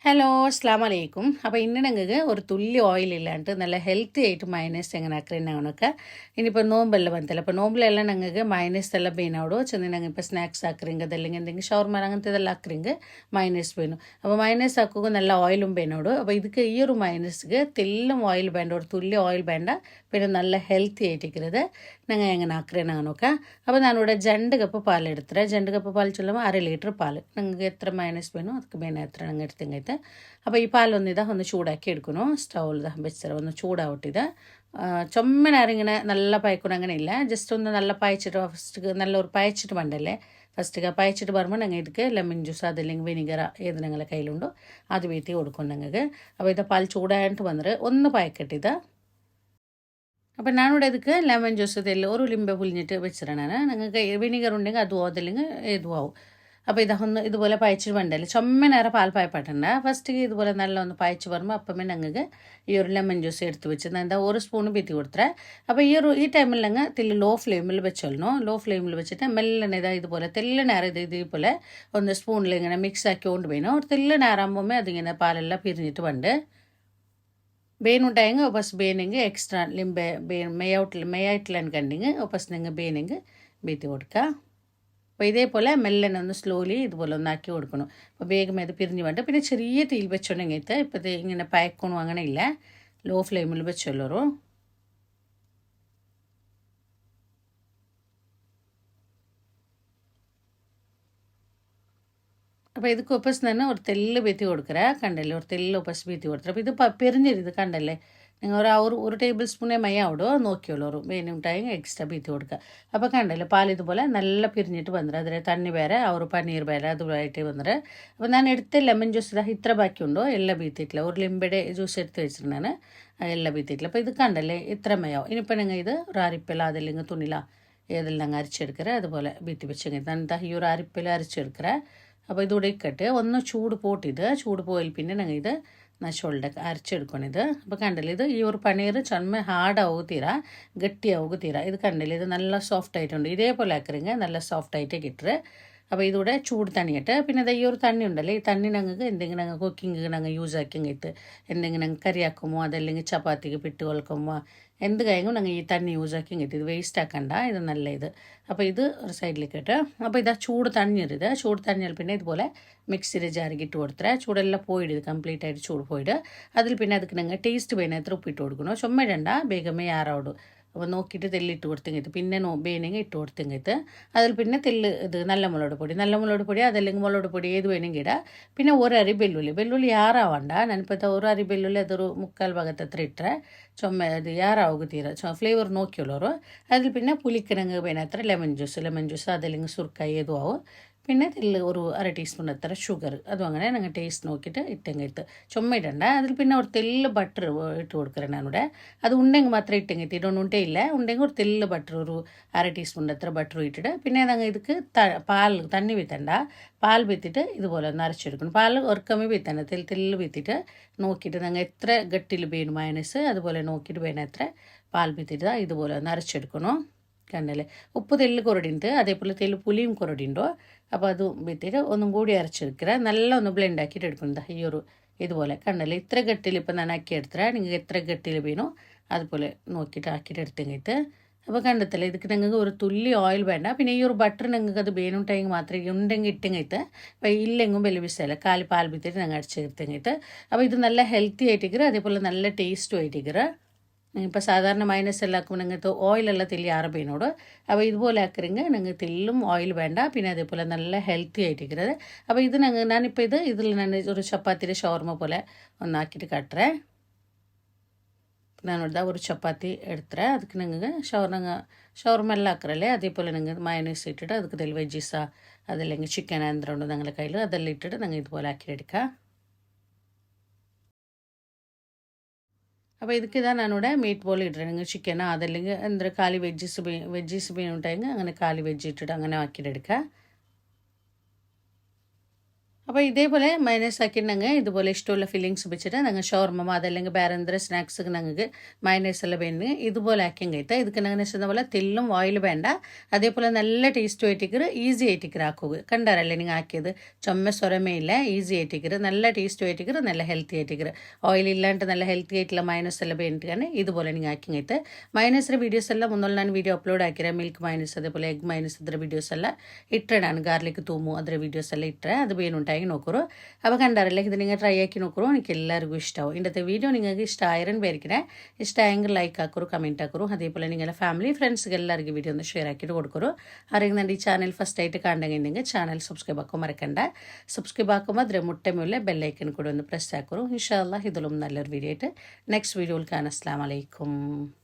Hello അസ്സാം വലൈക്കും. അപ്പോൾ ഇന്ന് ഞങ്ങൾക്ക് ഒരു തുള്ളി ഓയിലില്ലാണ്ട് നല്ല ഹെൽത്തി ആയിട്ട് മയനൈസ് എങ്ങനെ ആക്കുന്നൊക്കെ ഇനിയിപ്പോൾ നോമ്പെല്ലാം ಬಂತಲ್ಲ അപ്പോൾ നോമ്പിലെല്ലാം ഞങ്ങൾക്ക് മയനൈസ് എല്ലാം ಬೇನೋಡು ചെന്ന് ഞങ്ങൾ ഇപ്പോൾ സ്നാക്സ് ആക്കറിങ് അതല്ലെങ്കിൽ എന്തെങ്കിലും ഷവർമ അങ്ങനത്തെ ഇതെല്ലാം ആക്കറിങ് മയനൈസ് ಬೇನು അപ്പോൾ മയനൈസ് ആക്കുക നല്ല ഓയിലും ಬೇನೋಡು അപ്പോൾ ಇದಕ್ಕೆ ഈ ഒരു മയനൈസ്ಗೆ തെല്ലും ഓയിൽ വേണ്ട ഒരു തുള്ളി ഓയിൽ വേണ്ട പിന്നെ നല്ല ഹെൽത്തി ആയിട്ടിരിക്കുന്നത് ഞങ്ങൾ എങ്ങനെ ആക്കറേന്ന് നോക്കാം. അപ്പോൾ ഞാനിവിടെ 2 കപ്പ് പാൽ എടുത്തേ. 2 കപ്പ് പാൽ ചൊല്ലുമ്പോൾ 1/2 ലിറ്റർ പാൽ ഞങ്ങൾക്ക് എത്ര മയനൈസ് വേണോ ಅದಕ್ಕೆ ಬೇನೆ എത്ര ഞങ്ങൾ എടുത്തെങ്കിൽ അപ്പോൾ ഈ പാലൊന്നിതാ ഒന്ന് ചൂടാക്കി എടുക്കണം. സ്റ്റൗവിൽ വെച്ചത് ഒന്ന് ചൂടാവട്ടിത് ചുമ്മനേരം ഇങ്ങനെ നല്ല പായ്ക്കണം അങ്ങനെ ഇല്ല. ജസ്റ്റ് ഒന്ന് നല്ല പായച്ചിട്ട് ഫസ്റ്റ് നല്ലൊരു പായച്ചിട്ട് വേണ്ടല്ലേ. ഫസ്റ്റ് പായച്ചിട്ട് വരുമ്പോൾ ഞങ്ങൾ ഇതിക്ക് ലെമൺ ജ്യൂസ് അതല്ലെങ്കിൽ വിനിഗർ ഏത് നിങ്ങളുടെ കയ്യിലുണ്ടോ അത് വീട്ടി കൊടുക്കും ഞങ്ങൾക്ക്. അപ്പോൾ ഇത് പാൽ ചൂടായിട്ട് വന്നിട്ട് ഒന്ന് പായക്കെട്ടിത്. അപ്പോൾ ഞാനിവിടെ ಇದಕ್ಕೆ ലെമൺ ജ്യൂസ് ಇದೆಲ್ಲ ഒരു ലിംബ പുളിഞ്ഞിട്ട് വെച്ചിട്ടാണ്. ഞങ്ങൾക്ക് വിനിഗർ ഉണ്ടെങ്കിൽ അതും അതല്ലെങ്കിൽ ഏതും ആവും. അപ്പോൾ ഇതൊന്ന് ഇതുപോലെ പായച്ചിട്ട് വേണ്ടല്ലേ ചുമ്മനേരം പാൽ പായപ്പെടണ്ട. ഫസ്റ്റ് ഇതുപോലെ നല്ല ഒന്ന് പായച്ച് വരുമ്പോൾ അപ്പമേ ഞങ്ങൾക്ക് ഈ ഒരു ലെമൺ ജ്യൂസ് എടുത്ത് വെച്ച് എന്താ ഒരു സ്പൂൺ ബീത്തി കൊടുത്തേ. അപ്പോൾ ഈ ടൈമിൽ ഞങ്ങൾ തില്ല് ലോ ഫ്ലെയിമിൽ വെച്ചോളണം. ലോ ഫ്ലെയിമിൽ വെച്ചിട്ട് മെല്ലനെ ഇതാ ഇതുപോലെ തെല്ലനേരം ഇതുപോലെ ഒന്ന് സ്പൂണിൽ ഇങ്ങനെ മിക്സ് ആക്കി കൊണ്ട് പോയിനോ ഒരു തെല്ലനേരാകുമ്പോൾ അതിങ്ങനെ പാലെല്ലാം പിരിഞ്ഞിട്ട് വേണ്ട ಬೇನುಂಟಾಯಂಗೆ ವಾಪಸ್ ಬೇನೆಂಗೆ ಎಕ್ಸ್ಟ್ರಾ ಲಿಂಬೆ ಮೇಯಾಯ್ಟಿಲ್ಲ ಅನ್ಕಂಡಿಂಗೆ ವಾಪಸ್ ನಂಗೆ ಬೇನೆಂಗೆ ಬೀತಿ കൊടുക്കുക. അപ്പോൾ ഇതേപോലെ മെല്ലനെ ഒന്ന് സ്ലോലി ഇതുപോലെ ഒന്ന് ആക്കി കൊടുക്കണം. അപ്പോൾ വേഗം ഇത് പിരിഞ്ഞ് വേണ്ട. പിന്നെ ചെറിയ തീയിൽ വെച്ചോണ്ടെങ്കിൽ ഇപ്പോൾ ഇങ്ങനെ പയക്കണം അങ്ങനെ ഇല്ല. ലോ ഫ്ലെയിമിൽ വെച്ചോളൂ. അപ്പോൾ ಇದಕ್ಕೆ ವಾಪಸ್ ನಾನು ഒരു തെല്ല് ബീത്തി കൊടുക്കറേ കണ്ടല്ലേ. ഒരു തെല്ല് വാപ്പസ് ബീത്തി കൊടുത്തത്. അപ്പോൾ ഇത് പെരിഞ്ഞിരുത് കണ്ടല്ലേ. നിങ്ങൾ ഒരു ടേബിൾ സ്പൂണേ മയ്യാവിടോ നോക്കിയോളൂ വേനുണ്ടായി എക്സ്ട്രാ ബീത്തി കൊടുക്കുക. അപ്പോൾ കണ്ടല്ലേ പാൽ ഇതുപോലെ നല്ല പിരിഞ്ഞിട്ട് വന്നിട്ട് അതിൽ തണ്ണി വേറെ ഒരു പനീർ വേറെ അതുമായിട്ട് വന്നിട്ട്. അപ്പോൾ ഞാൻ എടുത്ത ലെമൺ ജ്യൂസ് ഇത്ര ബാക്കിയുണ്ടോ എല്ലാം ബീത്തിയിട്ടില്ല. ഒരു ലിംബയുടെ ജ്യൂസ് എടുത്ത് വെച്ചിട്ടുണ്ടാണ് എല്ലാം ബീത്തിയിട്ടില്ല. അപ്പോൾ ഇത് കണ്ടല്ലേ ഇത്ര മയാവും. ഇനിയിപ്പോൾ നിങ്ങൾ ഇത് ഒരു അരിപ്പല അതല്ലെങ്കിൽ തുണില ഏതെല്ലാം ഞങ്ങൾ അരച്ചെടുക്കറേ അതുപോലെ ബീത്തി വെച്ചെങ്കിൽ ഞാൻ ഈ ഒരു അരിപ്പല അരച്ചെടുക്കറേ. അപ്പോൾ ഇതുകൂടെ ഇക്കട്ട് ഒന്ന് ചൂട് പോട്ടിത് ചൂട് പോയാൽ പിന്നെ ഞങ്ങൾ ഇത് നശോളുടെ അരച്ചെടുക്കണം. ഇത് അപ്പോൾ കണ്ടല്ലേ ഇത് ഈ ഒരു പനീർ ചുമ ഹാർഡാവുക തീരാ ഗട്ടിയാവുക തീരാ. ഇത് കണ്ടല്ലേ ഇത് നല്ല സോഫ്റ്റ് ആയിട്ടുണ്ട്. ഇതേപോലെ ആക്കറിങ്ങ നല്ല സോഫ്റ്റ് ആയിട്ട് കിട്ടുക. അപ്പോൾ ഇതൂടെ ചൂട് തണ്ണിയിട്ട് പിന്നെ ഈ ഒരു തണ്ണി ഉണ്ടല്ലേ ഈ തണ്ണി ഞങ്ങൾക്ക് എന്തെങ്കിലും ഞങ്ങൾ കുക്കിംഗ് ഞങ്ങൾ യൂസ് ആക്കിയിട്ട് എന്തെങ്കിലും ഞങ്ങൾ കറി ആക്കുമോ അതല്ലെങ്കിൽ ചപ്പാത്തിക്ക് പിട്ട് കൊൽക്കുമോ എന്ത് കാര്യങ്ങളും ഞങ്ങൾ ഈ തണ്ണി യൂസ് ആക്കിയിട്ട് ഇത് വേസ്റ്റ് ആക്കണ്ട. ഇത് നല്ല ഇത്. അപ്പോൾ ഇത് ഒരു സൈഡിലേക്ക് ഇട്ട് അപ്പോൾ ഇതാ ചൂട് തണ്ണിയത് ചൂട് തണ്ണിയാൽ പിന്നെ ഇതുപോലെ മിക്സിയിൽ ജാറിക്ക് ഇട്ട് കൊടുത്തേ. ചൂടെല്ലാം പോയിട് ഇത് കംപ്ലീറ്റ് ആയിട്ട് ചൂട് പോയിട് അതിൽ പിന്നെ ಅದಕ್ಕೆ ഞങ്ങൾ ടേസ്റ്റ് വേണം എത്ര ഉപ്പിട്ട് കൊടുക്കണോ ചുമ്മ ഇടണ്ട ಬೇಗമേ ആറാവോട്. അപ്പോൾ നോക്കിയിട്ട് തെല്ലിട്ട് കൊടുത്തെങ്കിട്ട് പിന്നെ ಬೇನೆಗೆ ഇട്ട് കൊടുത്തെങ്കിട്ട് അതിൽ പിന്നെ തെല്ല് ഇത് നല്ല മുളക് പൊടി അതല്ലെങ്കിൽ മുളക് പൊടി ഏത് വേണമെങ്കിൽ ഇടാം. പിന്നെ ഒരു അരി ಬೆಳ್ಳುಳ್ಳಿ ಯಾರಾವണ്ട ನೆನಪತ್ತ ഒരു അരി ಬೆಳ್ಳುಳ್ಳಿ അതൊരു മുക്കാൽ ഭാഗത്ത് അത്ര ഇട്ടರೆ ചുമ ഇത് ಯಾರಾവുക തീരെ ഫ്ലേവർ നോക്കിയുള്ളവർ. അതിൽ പിന്നെ പുളിക്കിഴങ്ങ് പിന്നെ അത്ര ലെമൺ ജ്യൂസ് അതല്ലെങ്കിൽ സുർക്കായി ഏതും ആവും. പിന്നെ തെല്ല് ഒരു അര ടീസ്പൂൺ അത്ര ഷുഗർ അതും അങ്ങനെ ഞങ്ങൾ ടേസ്റ്റ് നോക്കിയിട്ട് ഇട്ടെങ്കിട്ട് ചുമ ഇടണ്ട. അതിൽ പിന്നെ ഒരു തെല്ല് ബട്ടർ ഇട്ട് കൊടുക്കറേ ഞാനിവിടെ. അത് ഉണ്ടെങ്കിൽ മാത്രം ഇട്ടെങ്കിട്ട് ഇടൊന്നും ഇല്ല ഉണ്ടെങ്കിൽ ഒരു തെല്ല് ബട്ടർ ഒരു അര ടീസ്പൂൺ അത്ര ബട്ടർ ഇട്ടിട്ട് പിന്നെ ഞങ്ങൾ ഇതിക്ക് പാൽ തണ്ണി വീത്തണ്ട പാൽ വീത്തിട്ട് ഇതുപോലെ ഒന്ന് അരച്ചെടുക്കണം. പാൽ ഒരു കമ്മി വീത്തണ്ട തെല്ല് വീത്തിട്ട് നോക്കിയിട്ട് ഞങ്ങൾ എത്ര ഗട്ടിയിൽ വേണം മയനൈസ് അതുപോലെ നോക്കിയിട്ട് വേണം എത്ര പാൽ വീത്തിട്ട് ഇതുപോലെ ഒന്ന് അരച്ചെടുക്കണം. കണ്ടല്ലേ ഉപ്പ് തെല്ല് കുറടിണ്ട് അതേപോലെ തെല്ല് പുളിയും കുറടിണ്ടോ. അപ്പോൾ അത് വിത്തിട്ട് ഒന്നും കൂടി അരച്ചെടുക്കുക. നല്ല ഒന്ന് ബ്ലെൻഡ് ആക്കിയിട്ട് എടുക്കുന്നത് ഈ ഒരു ഇതുപോലെ കണ്ടല്ലേ. ഇത്ര ഗട്ടിയിൽ ഇപ്പം ഞാൻ ആക്കി എടുത്തേ നിങ്ങൾക്ക് എത്ര ഗട്ടിയിൽ വീണോ അതുപോലെ നോക്കിയിട്ട് ആക്കിയിട്ട് എടുത്തെങ്കിട്ട്. അപ്പോൾ കണ്ടെത്തല്ലേ ഇതിക്ക് നിങ്ങൾക്ക് ഒരു തുള്ളി ഓയിൽ വേണ്ട. പിന്നെ ഈ ഒരു ബട്ടർ നിങ്ങൾക്ക് അത് വേണുണ്ടെങ്കിൽ മാത്രമേ ഉണ്ടെങ്കിൽ ഇട്ടെങ്കിട്ട് അപ്പോൾ ഇല്ലെങ്കിലും വലിയ വിഷയമല്ല കാലി പാൽ വിത്തിട്ട് ഞങ്ങൾ അരച്ചെടുത്തെങ്കിട്ട്. അപ്പോൾ ഇത് നല്ല ഹെൽത്തി ആയിട്ടിരിക്കുക അതേപോലെ നല്ല ടേസ്റ്റും ആയിട്ടിരിക്കുക. ഇപ്പോൾ സാധാരണ മൈനസ് എല്ലാം ആക്കുമ്പോൾ നിങ്ങൾക്ക് ഓയിലെല്ലാം തെല്ലി ആറബേനോട്. അപ്പോൾ ഇതുപോലെ ആക്കറിങ്ങ നിങ്ങൾക്ക് തെല്ലും ഓയിൽ വേണ്ട. പിന്നെ അതേപോലെ നല്ല ഹെൽത്തി ആയിട്ടിരിക്കുന്നത്. അപ്പോൾ ഇത് ഞാനിപ്പോൾ ഇതിൽ ഞാൻ ഒരു ചപ്പാത്തിയുടെ ഷവർമ പോലെ ഒന്നാക്കിയിട്ട് കാട്ടറേ. ഞാനിവിടെ ഒരു ചപ്പാത്തി എടുത്തേ ಅದಕ್ಕೆ നിങ്ങൾക്ക് ഷവർമ എല്ലാം ആക്കറല്ലേ അതേപോലെ നിങ്ങൾ മയനൈസ് ഇട്ടിട്ട് ಅದಕ್ಕೆ തെല്ല് വെജീസാ അതല്ലെങ്കിൽ ചിക്കൻ എന്തെങ്കിലും ഉണ്ടോ നിങ്ങളുടെ കയ്യിൽ അതെല്ലാം ഇട്ടിട്ട് നിങ്ങൾ ഇതുപോലെ ആക്കിയെടുക്കുക. അപ്പോൾ ಇದಕ್ಕೆ ഞാനിവിടെ മീറ്റ് ബോൾ ഇട്ടിട്ടുണ്ടെങ്കിൽ ചിക്കനോ അതല്ലെങ്കിൽ എന്തൊരു കാലി വെജീസ് ബീൻ ഉണ്ടായെങ്കിൽ അങ്ങനെ കാലി വെജ് ഇട്ടിട്ട് അങ്ങനെ ആക്കിയിട്ടെടുക്കുക. അപ്പോൾ ഇതേപോലെ മൈനസ് ആക്കിയിട്ടുണ്ടെങ്കിൽ ഇതുപോലെ ഇഷ്ടമുള്ള ഫില്ലിങ്സ് വെച്ചിട്ട് ഞങ്ങൾ ഷവർമ്മ അതല്ലെങ്കിൽ വേറെ എന്തെങ്കിലും സ്നാക്സ് ഞങ്ങൾക്ക് മൈനസ് എല്ലാം വേണ്ടി ഇതുപോലെ ആക്കിയും കഴിത്താൽ ಇದಕ್ಕೆ ನಂಗೆ ಇಷ್ಟ പോലെ തെല്ലും ഓയിൽ വേണ്ട അതേപോലെ നല്ല ടേസ്റ്റ് ആയിട്ടിക്കറ് ഈസി ആയിട്ടിക്കറ് ആക്കുക കണ്ടാറല്ലേ നിങ്ങൾ ആക്കിയത് ചുമ സ്വരമേ ഈസി ആയിട്ടിക്കറ് നല്ല ടേസ്റ്റ് ആയിട്ടിക്കറ് നല്ല ഹെൽത്തി ആയിട്ടിക്കറ് ഓയിൽ ഇല്ലാണ്ട് നല്ല ഹെൽത്തി ആയിട്ടുള്ള മൈനസ് എല്ലാം വേണ്ടിട്ടാണ് ഇതുപോലെ നിങ്ങൾ ആക്കി കഴിത്ത് മൈനസിൻ്റെ വീഡിയോസ് എല്ലാം മുന്നോട്ട് ನಾನು വീഡിയോ ಅಪ್ಲೋಡ್ ಹಾಕಿರೆ ಮಿಲ್ಕ್ ಮೈನಸ್ അതേപോലെ ಎಗ್ ಮೈನಸ್ ಅದರ ವೀಡಿಯೋಸ್ ಎಲ್ಲ ಇಟ್ಟರೆ ನಾನು ಗಾರ್ಲಿಕ್ ತೂಮು ಅದರ ವೀಡಿಯೋಸ್ ಎಲ್ಲ ಇಟ್ಟರೆ ಅದು ಬೇನುಂಟಾಗಿ നോക്കൂ അപ്പോൾ കണ്ടറില്ലേ ഇത് നിങ്ങൾ ട്രൈ ആക്കി നോക്കൂ എനിക്ക് എല്ലാവർക്കും ഇഷ്ടമാവും ഇന്നത്തെ വീഡിയോ നിങ്ങൾക്ക് ഇഷ്ടമായിരം പേരിക്കണേ ഇഷ്ടമായെങ്കിൽ ലൈക്ക് ആക്കൂ കമൻറ്റ് ആക്കൂ അതേപോലെ നിങ്ങളുടെ ഫാമിലി ഫ്രണ്ട്സ്ಗೆ ಎಲ್ಲರಿಗೂ വീഡിയോ ഒന്ന് ഷെയർ ആക്കിയിട്ട് കൊടുക്കൂ ആരെങ്കിലും ನನ್ನ ಈ ಚಾನೆಲ್ ಫಸ್ಟ್ ಆയിട്ട് കാണണമെങ്കിൽ ಚಾನೆಲ್ ಸಬ್ಸ್ಕ್ರೈಬ್ ಆಕೋ ಮರಕಂಡ ಸಬ್ಸ್ಕ್ರೈಬ್ ആക്കുമ്പോൾ അതിൽ മുട്ട മുല്ലേ ബെല്ലൈക്കൻ കൂടെ ഒന്ന് പ്രസ് ആക്കൂ ഇൻഷാ അല്ലാഹ് ഇതിലും നല്ലൊരു വീഡിയോ ആയിട്ട് നെക്സ്റ്റ് വീഡിയോയിൽ കാണാം അസ്സലാമു അലൈക്കും